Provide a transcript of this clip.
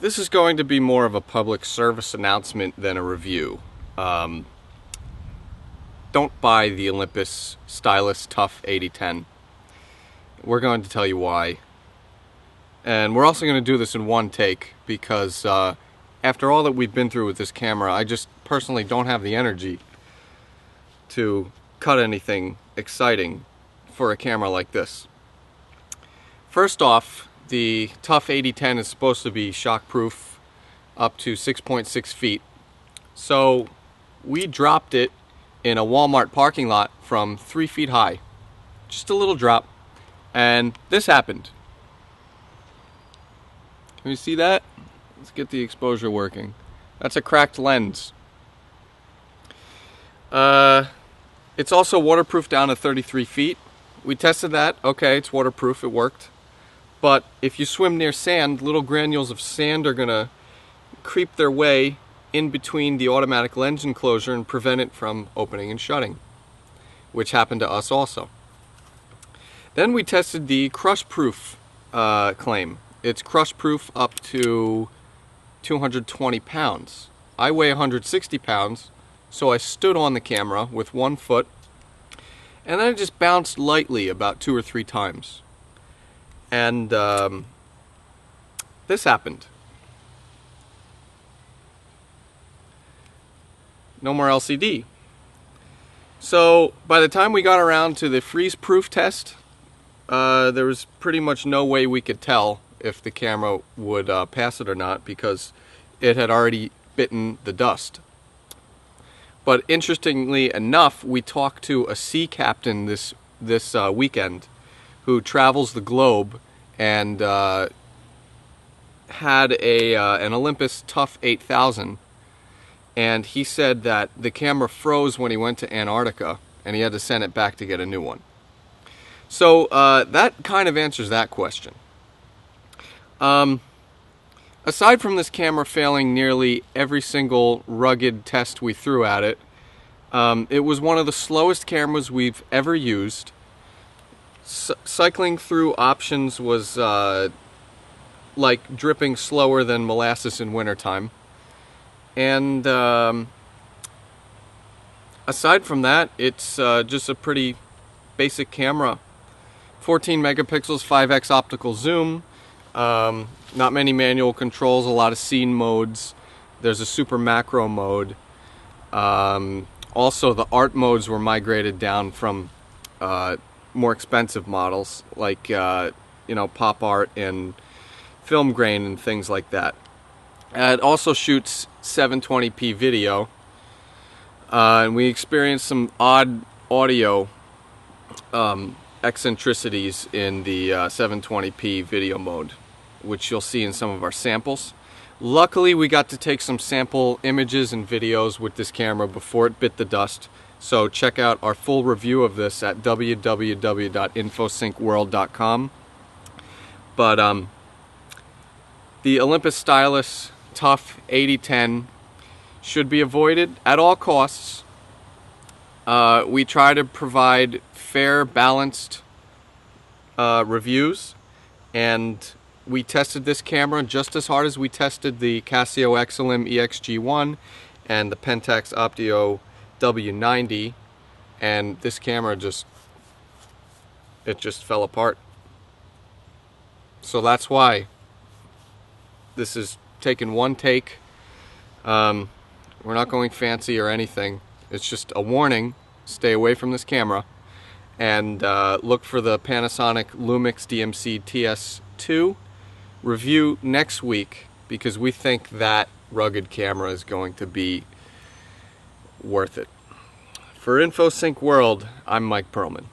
This is going to be more of a public service announcement than a review. Don't buy the Olympus Stylus Tough 8010. We're going to tell you why. And we're also going to do this in one take because after all that we've been through with this camera, I just personally don't have the energy to cut anything exciting for a camera like this. First off, the Tough 8010 is supposed to be shockproof up to 6.6 feet. So we dropped it in a Walmart parking lot from 3 feet high. Just a little drop. And this happened. Can you see that? Let's get the exposure working. That's a cracked lens. It's also waterproof down to 33 feet. We tested that. Okay, it's waterproof. It worked. But if you swim near sand, little granules of sand are going to creep their way in between the automatic lens enclosure and prevent it from opening and shutting, which happened to us also. Then we tested the crush-proof claim. It's crush-proof up to 220 pounds. I weigh 160 pounds, so I stood on the camera with 1 foot, and then I just bounced lightly about 2 or 3 times. And this happened. No more LCD. So by the time we got around to the freeze-proof test, there was pretty much no way we could tell if the camera would pass it or not because it had already bitten the dust. But interestingly enough, we talked to a sea captain this weekend who travels the globe and had an Olympus Tough 8000, and he said that the camera froze when he went to Antarctica and he had to send it back to get a new one. So that kind of answers that question. Aside from this camera failing nearly every single rugged test we threw at it, it was one of the slowest cameras we've ever used. Cycling through options was like dripping slower than molasses in wintertime. And aside from that, it's just a pretty basic camera. 14 megapixels, 5x optical zoom, not many manual controls, a lot of scene modes. There's a super macro mode. Also, the art modes were migrated down from more expensive models like pop art and film grain and things like that. It also shoots 720p video, and we experienced some odd audio eccentricities in the 720p video mode, which you'll see in some of our samples. Luckily, we got to take some sample images and videos with this camera before it bit the dust. So check out our full review of this at www.infosyncworld.com. But the Olympus Stylus Tough 8010 should be avoided at all costs. We try to provide fair, balanced reviews, and we tested this camera just as hard as we tested the Casio Exilim EXG1 and the Pentax Optio W90, and this camera just fell apart. So that's why this is taken one take. We're not going fancy or anything. It's just a warning. Stay away from this camera, and look for the Panasonic Lumix DMC TS2 review next week, because we think that rugged camera is going to be worth it. For InfoSync World, I'm Mike Perlman.